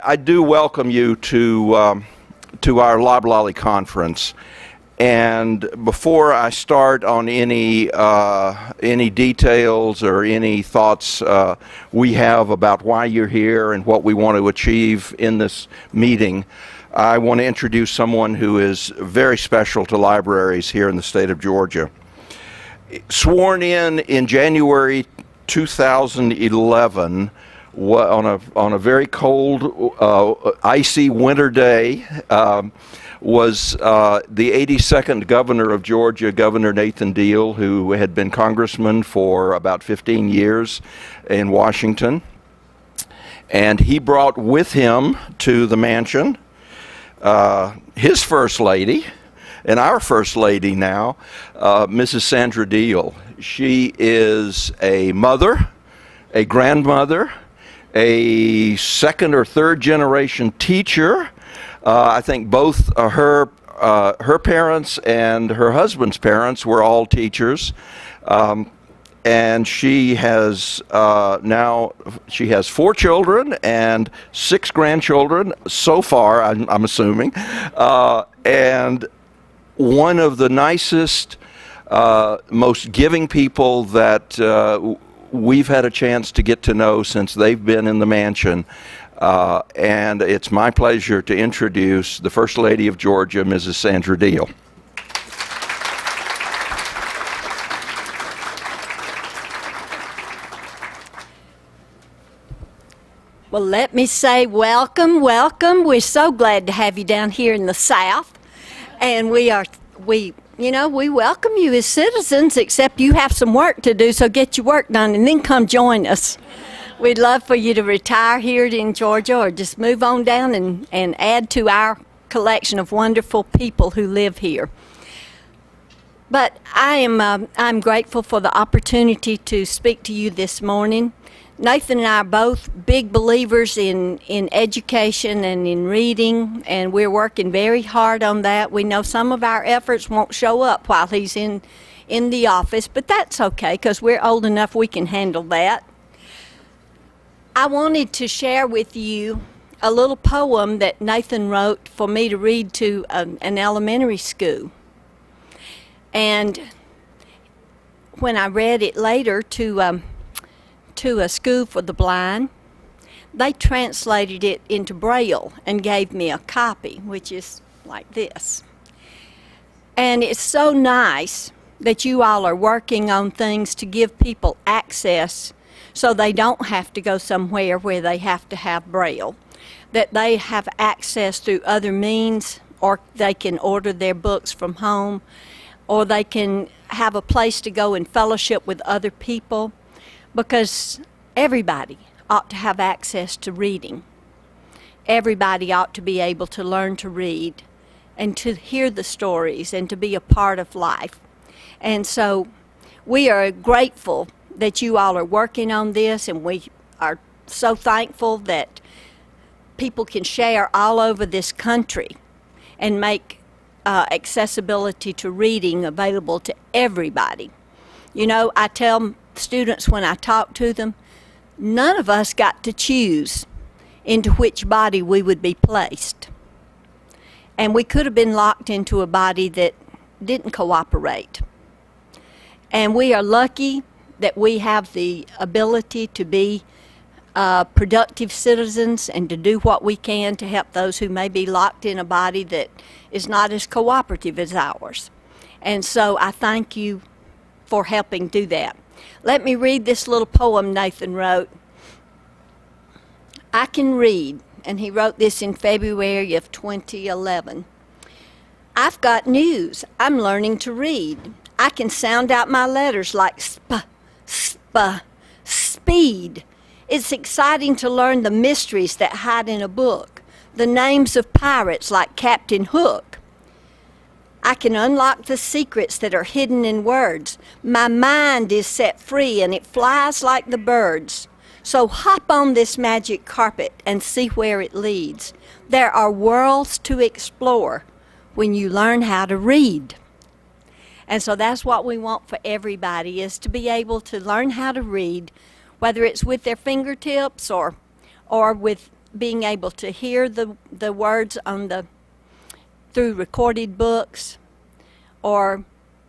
I do welcome you to our Loblolly conference. And before I start on any details or any thoughts we have about why you're here and what we want to achieve in this meeting, I want to introduce someone who is very special to libraries here in the state of Georgia. Sworn in January 2011, on a very cold, icy winter day, was the 82nd governor of Georgia, Governor Nathan Deal, who had been congressman for about 15 years in Washington. And he brought with him to the mansion his first lady, and our first lady now, Mrs. Sandra Deal. She is a mother, a grandmother, a second or third generation teacher. I think both her parents and her husband's parents were all teachers. And she has she has 4 children and 6 grandchildren so far, I'm assuming. And one of the nicest, most giving people that we've had a chance to get to know since they've been in the mansion. And it's my pleasure to introduce the First Lady of Georgia, Mrs. Sandra Deal. Well, let me say welcome, welcome. We're so glad to have you down here in the South. And we welcome you as citizens, except you have some work to do, so get your work done and then come join us. We'd love for you to retire here in Georgia or just move on down and add to our collection of wonderful people who live here. But I'm grateful for the opportunity to speak to you this morning. Nathan and I are both big believers in education and in reading, and we're working very hard on that. We know some of our efforts won't show up while he's in the office, but that's okay because we're old enough we can handle that. I wanted to share with you a little poem that Nathan wrote for me to read to an elementary school. And when I read it later to a school for the blind, they translated it into Braille and gave me a copy, which is like this. And it's so nice that you all are working on things to give people access so they don't have to go somewhere where they have to have Braille, that they have access through other means, or they can order their books from home, or they can have a place to go and fellowship with other people, because everybody ought to have access to reading. Everybody ought to be able to learn to read and to hear the stories and to be a part of life. And so we are grateful that you all are working on this, and we are so thankful that people can share all over this country and make accessibility to reading available to everybody. You know, I tell students when I talk to them, none of us got to choose into which body we would be placed. And we could have been locked into a body that didn't cooperate. And we are lucky that we have the ability to be productive citizens and to do what we can to help those who may be locked in a body that is not as cooperative as ours. And so I thank you for helping do that. Let me read this little poem Nathan wrote. I can read, and he wrote this in February of 2011. I've got news. I'm learning to read. I can sound out my letters like speed. It's exciting to learn the mysteries that hide in a book, the names of pirates like Captain Hook. I can unlock the secrets that are hidden in words. My mind is set free and it flies like the birds. So hop on this magic carpet and see where it leads. There are worlds to explore when you learn how to read. And so that's what we want for everybody, is to be able to learn how to read, whether it's with their fingertips or with being able to hear the words on through recorded books, or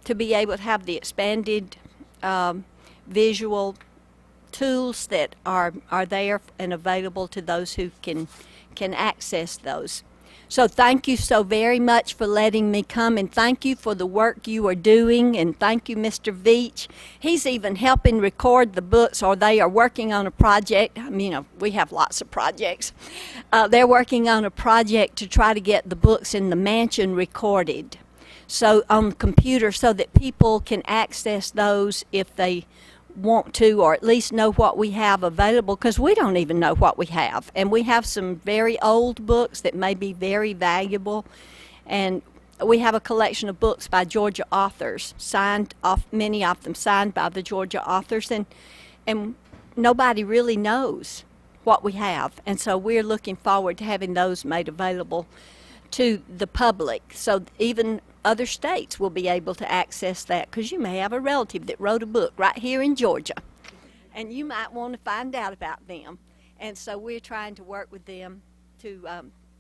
to be able to have the expanded visual tools that are there and available to those who can access those. So thank you so very much for letting me come, and thank you for the work you are doing, and thank you, Mr. Veach. He's even helping record the books, or they are working on a project. I mean, you know, we have lots of projects. They're working on a project to try to get the books in the mansion recorded, so on the computer, so that people can access those if they want to, or at least know what we have available, because we don't even know what we have, and we have some very old books that may be very valuable, and we have a collection of books by Georgia authors, signed off, many of them signed by the Georgia authors, and nobody really knows what we have, and so we're looking forward to having those made available to the public, so even other states will be able to access that, because you may have a relative that wrote a book right here in Georgia, and you might want to find out about them. And so we're trying to work with them to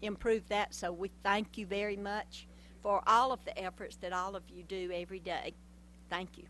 improve that. So we thank you very much for all of the efforts that all of you do every day. Thank you.